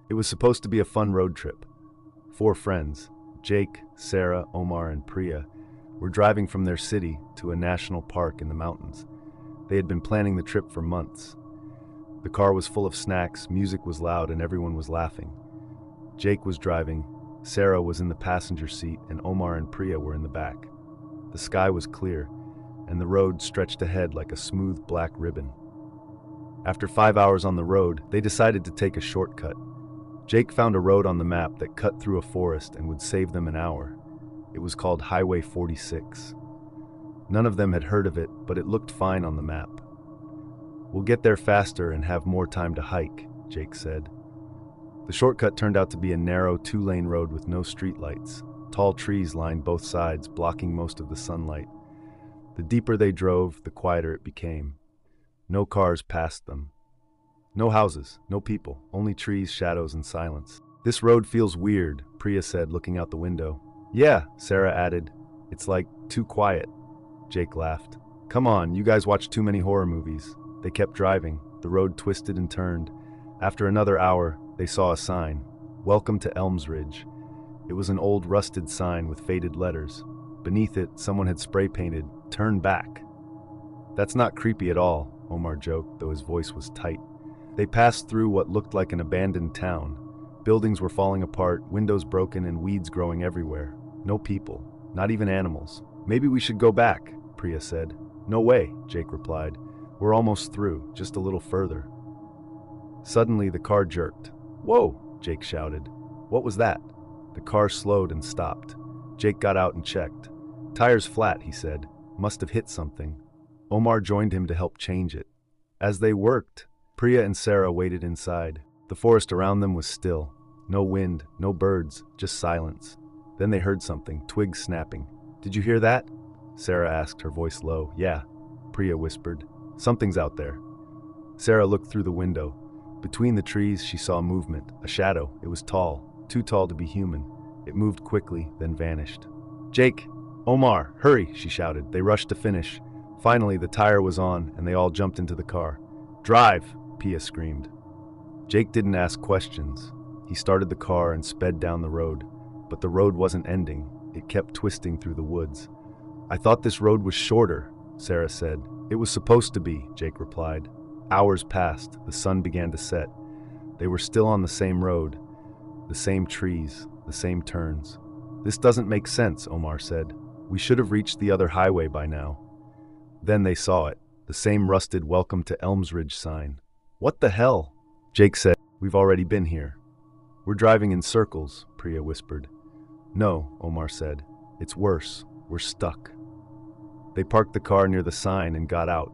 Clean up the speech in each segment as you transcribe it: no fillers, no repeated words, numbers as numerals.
It was supposed to be a fun road trip. 4 friends, Jake, Sarah, Omar, and Priya, were driving from their city to a national park in the mountains. They had been planning the trip for months. The car was full of snacks, music was loud, and everyone was laughing. Jake was driving, Sarah was in the passenger seat, and Omar and Priya were in the back. The sky was clear, and the road stretched ahead like a smooth black ribbon. After 5 hours on the road, they decided to take a shortcut. Jake found a road on the map that cut through a forest and would save them an hour. It was called Highway 46. None of them had heard of it, but it looked fine on the map. "We'll get there faster and have more time to hike," Jake said. The shortcut turned out to be a narrow 2-lane road with no streetlights. Tall trees lined both sides, blocking most of the sunlight. The deeper they drove, the quieter it became. No cars passed them. No houses, no people, only trees, shadows, and silence. "This road feels weird," Priya said, looking out the window. "Yeah," Sarah added. "It's like too quiet." Jake laughed. "Come on, you guys watch too many horror movies." They kept driving. The road twisted and turned. After another hour, they saw a sign. "Welcome to Elms Ridge." It was an old rusted sign with faded letters. Beneath it, someone had spray painted, "Turn back." "That's not creepy at all," Omar joked, though his voice was tight. They passed through what looked like an abandoned town. Buildings were falling apart, windows broken, and weeds growing everywhere. No people, not even animals. "Maybe we should go back," Priya said. "No way," Jake replied. "We're almost through, just a little further." Suddenly, the car jerked. "Whoa!" Jake shouted. "What was that?" The car slowed and stopped. Jake got out and checked. "Tire's flat," he said. "Must have hit something." Omar joined him to help change it. As they worked, Priya and Sarah waited inside. The forest around them was still. No wind, no birds, just silence. Then they heard something, twigs snapping. "Did you hear that?" Sarah asked, her voice low. "Yeah," Priya whispered. "Something's out there." Sarah looked through the window. Between the trees, she saw movement, a shadow. It was tall, too tall to be human. It moved quickly, then vanished. "Jake! Omar! Hurry!" she shouted. They rushed to finish. Finally, the tire was on, and they all jumped into the car. "Drive!" Priya screamed. Jake didn't ask questions. He started the car and sped down the road. But the road wasn't ending. It kept twisting through the woods. "I thought this road was shorter," Sarah said. "It was supposed to be," Jake replied. Hours passed. The sun began to set. They were still on the same road. The same trees, the same turns. "This doesn't make sense," Omar said. "We should have reached the other highway by now." Then they saw it. The same rusted "Welcome to Elms Ridge" sign. "What the hell?" Jake said. "We've already been here." "We're driving in circles," Priya whispered. "No," Omar said. "It's worse. We're stuck." They parked the car near the sign and got out.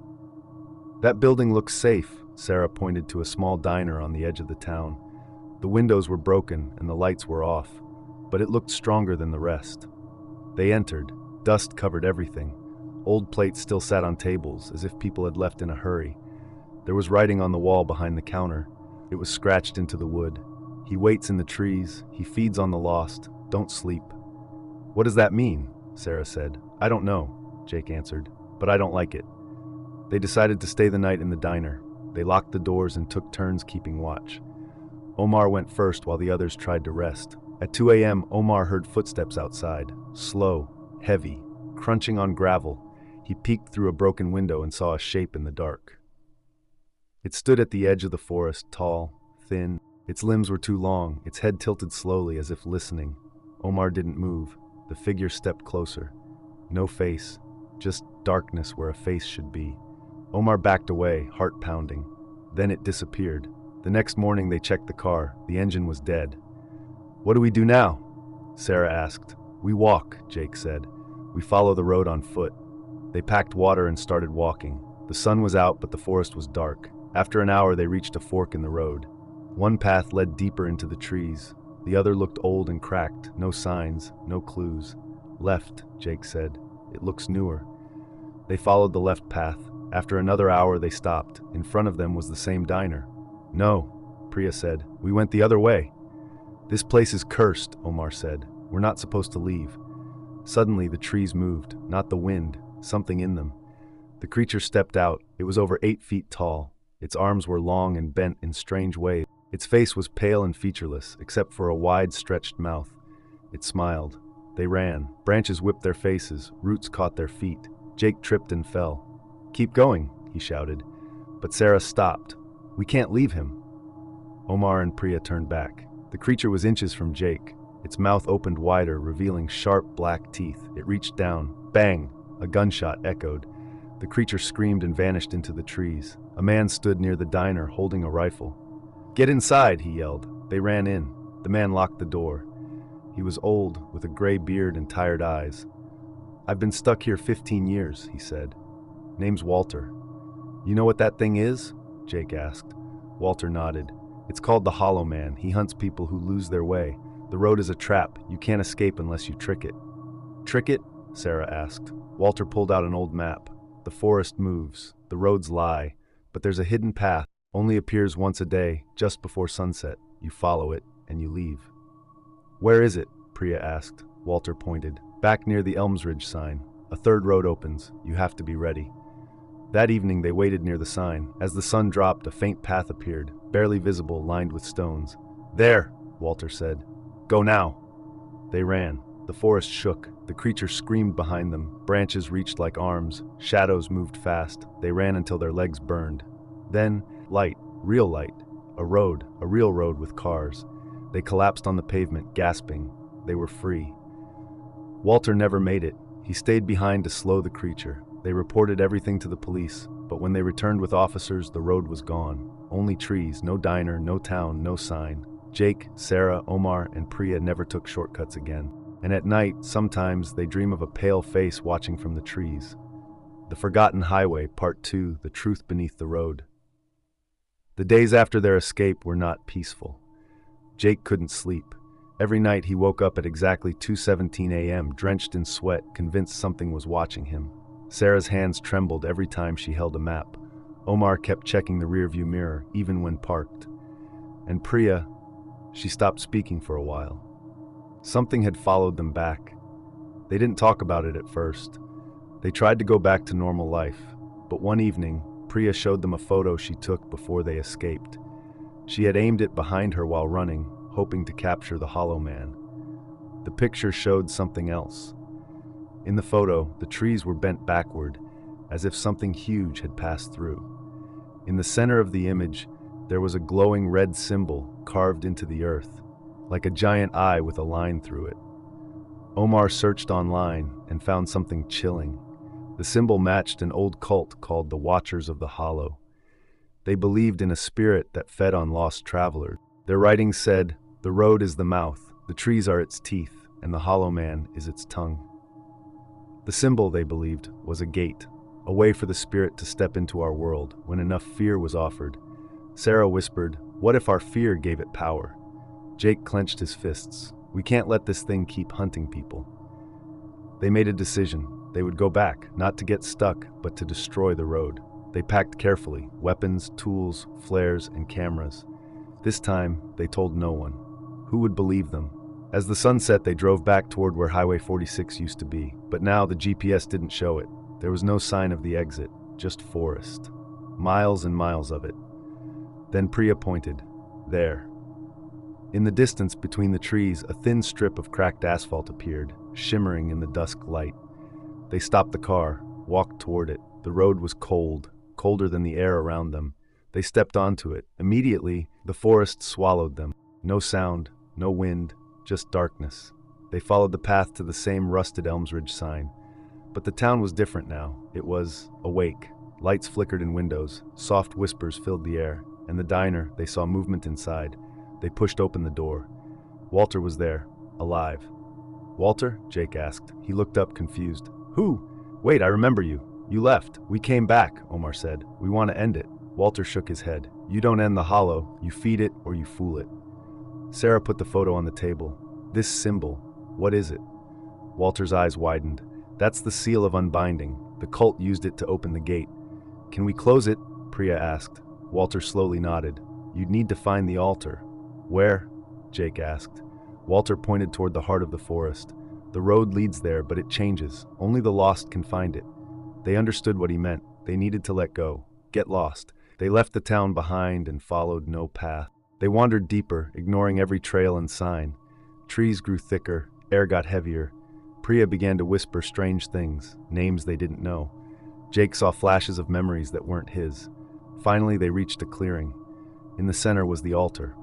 "That building looks safe," Sarah pointed to a small diner on the edge of the town. The windows were broken and the lights were off, but it looked stronger than the rest. They entered. Dust covered everything. Old plates still sat on tables, as if people had left in a hurry. There was writing on the wall behind the counter. It was scratched into the wood. "He waits in the trees. He feeds on the lost. Don't sleep." "What does that mean?" Sarah said. "I don't know," Jake answered, "but I don't like it." They decided to stay the night in the diner. They locked the doors and took turns keeping watch. Omar went first while the others tried to rest. At 2 a.m., Omar heard footsteps outside. Slow, heavy, crunching on gravel. He peeked through a broken window and saw a shape in the dark. It stood at the edge of the forest, tall, thin. Its limbs were too long, its head tilted slowly as if listening. Omar didn't move. The figure stepped closer. No face, just darkness where a face should be. Omar backed away, heart pounding. Then it disappeared. The next morning they checked the car. The engine was dead. "What do we do now?" Sarah asked. "We walk," Jake said. "We follow the road on foot." They packed water and started walking. The sun was out, but the forest was dark. After an hour, they reached a fork in the road. One path led deeper into the trees. The other looked old and cracked. No signs, no clues. "Left," Jake said. "It looks newer." They followed the left path. After another hour, they stopped. In front of them was the same diner. "No," Priya said. "We went the other way." "This place is cursed," Omar said. "We're not supposed to leave." Suddenly, the trees moved, not the wind, something in them. The creature stepped out. It was over 8 feet tall. Its arms were long and bent in strange ways. Its face was pale and featureless, except for a wide-stretched mouth. It smiled. They ran. Branches whipped their faces. Roots caught their feet. Jake tripped and fell. "Keep going," he shouted. But Sarah stopped. "We can't leave him." Omar and Priya turned back. The creature was inches from Jake. Its mouth opened wider, revealing sharp black teeth. It reached down. Bang! A gunshot echoed. The creature screamed and vanished into the trees. A man stood near the diner, holding a rifle. "Get inside," he yelled. They ran in. The man locked the door. He was old, with a gray beard and tired eyes. "I've been stuck here 15 years, he said. "Name's Walter." "You know what that thing is?" Jake asked. Walter nodded. "It's called the Hollow Man. He hunts people who lose their way. The road is a trap. You can't escape unless you trick it." "Trick it?" Sarah asked. Walter pulled out an old map. "The forest moves. The roads lie. But there's a hidden path. Only appears once a day, just before sunset. You follow it, and you leave." "Where is it?" Priya asked. Walter pointed. "Back near the Elmsridge sign. A third road opens. You have to be ready." That evening they waited near the sign. As the sun dropped, a faint path appeared, barely visible, lined with stones. "There," Walter said. "Go now." They ran. The forest shook. The creature screamed behind them. Branches reached like arms. Shadows moved fast. They ran until their legs burned. Then, light, real light. A road, a real road with cars. They collapsed on the pavement, gasping. They were free. Walter never made it. He stayed behind to slow the creature. They reported everything to the police, but when they returned with officers, the road was gone. Only trees, no diner, no town, no sign. Jake, Sarah, Omar, and Priya never took shortcuts again. And at night, sometimes, they dream of a pale face watching from the trees. The Forgotten Highway, Part 2, The Truth Beneath the Road. The days after their escape were not peaceful. Jake couldn't sleep. Every night he woke up at exactly 2:17 a.m., drenched in sweat, convinced something was watching him. Sarah's hands trembled every time she held a map. Omar kept checking the rearview mirror, even when parked. And Priya, she stopped speaking for a while. Something had followed them back. They didn't talk about it at first. They tried to go back to normal life, but one evening, Priya showed them a photo she took before they escaped. She had aimed it behind her while running, hoping to capture the Hollow Man. The picture showed something else. In the photo, the trees were bent backward, as if something huge had passed through. In the center of the image, there was a glowing red symbol carved into the earth, like a giant eye with a line through it. Omar searched online and found something chilling. The symbol matched an old cult called the Watchers of the Hollow. They believed in a spirit that fed on lost travelers. Their writings said, "The road is the mouth, the trees are its teeth, and the Hollow Man is its tongue." The symbol, they believed, was a gate, a way for the spirit to step into our world when enough fear was offered. Sarah whispered, "What if our fear gave it power?" Jake clenched his fists. "We can't let this thing keep hunting people." They made a decision. They would go back, not to get stuck, but to destroy the road. They packed carefully, weapons, tools, flares, and cameras. This time, they told no one. Who would believe them? As the sun set, they drove back toward where Highway 46 used to be, but now the GPS didn't show it. There was no sign of the exit, just forest. Miles and miles of it. Then Priya pointed. There. In the distance between the trees, a thin strip of cracked asphalt appeared, shimmering in the dusk light. They stopped the car, walked toward it. The road was cold, colder than the air around them. They stepped onto it. Immediately, the forest swallowed them. No sound, no wind, just darkness. They followed the path to the same rusted Elmsridge sign. But the town was different now. It was awake. Lights flickered in windows. Soft whispers filled the air. And the diner, they saw movement inside. They pushed open the door. Walter was there, alive. "Walter?" Jake asked. He looked up, confused. "Who? Wait, I remember you. You left. We came back," Omar said. "We want to end it." Walter shook his head. "You don't end the Hollow. You feed it or you fool it." Sarah put the photo on the table. "This symbol, what is it?" Walter's eyes widened. "That's the seal of unbinding. The cult used it to open the gate." "Can we close it?" Priya asked. Walter slowly nodded. "You'd need to find the altar." "Where?" Jake asked. Walter pointed toward the heart of the forest. "The road leads there, but it changes. Only the lost can find it." They understood what he meant. They needed to let go. Get lost. They left the town behind and followed no path. They wandered deeper, ignoring every trail and sign. Trees grew thicker, air got heavier. Priya began to whisper strange things, names they didn't know. Jake saw flashes of memories that weren't his. Finally, they reached a clearing. In the center was the altar.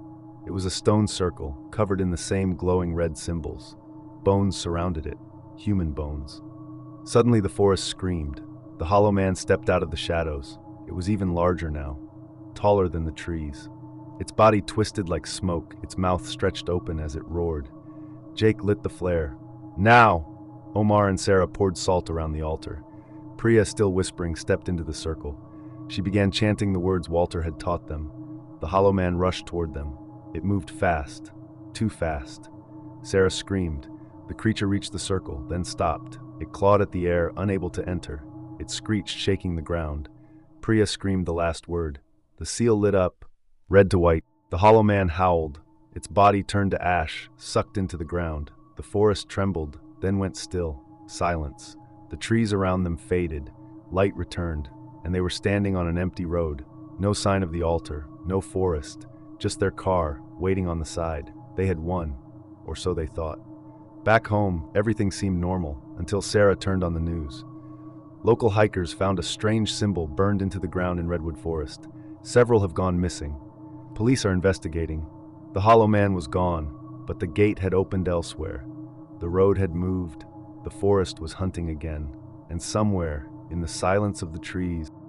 It was a stone circle, covered in the same glowing red symbols. Bones surrounded it, human bones. Suddenly the forest screamed. The hollow man stepped out of the shadows. It was even larger now, taller than the trees. Its body twisted like smoke, its mouth stretched open as it roared. Jake lit the flare. Now! Omar and Sarah poured salt around the altar. Priya, still whispering, stepped into the circle. She began chanting the words Walter had taught them. The hollow man rushed toward them. It moved fast, too fast. Sarah screamed. The creature reached the circle, then stopped. It clawed at the air, unable to enter. It screeched, shaking the ground. Priya screamed the last word. The seal lit up, red to white. The hollow man howled. Its body turned to ash, sucked into the ground. The forest trembled, then went still. Silence. The trees around them faded. Light returned, and they were standing on an empty road. No sign of the altar, no forest, just their car, waiting on the side. They had won, or so they thought. Back home, everything seemed normal, until Sarah turned on the news. Local hikers found a strange symbol burned into the ground in Redwood Forest. Several have gone missing. Police are investigating. The hollow man was gone, but the gate had opened elsewhere. The road had moved, the forest was hunting again, and somewhere, in the silence of the trees,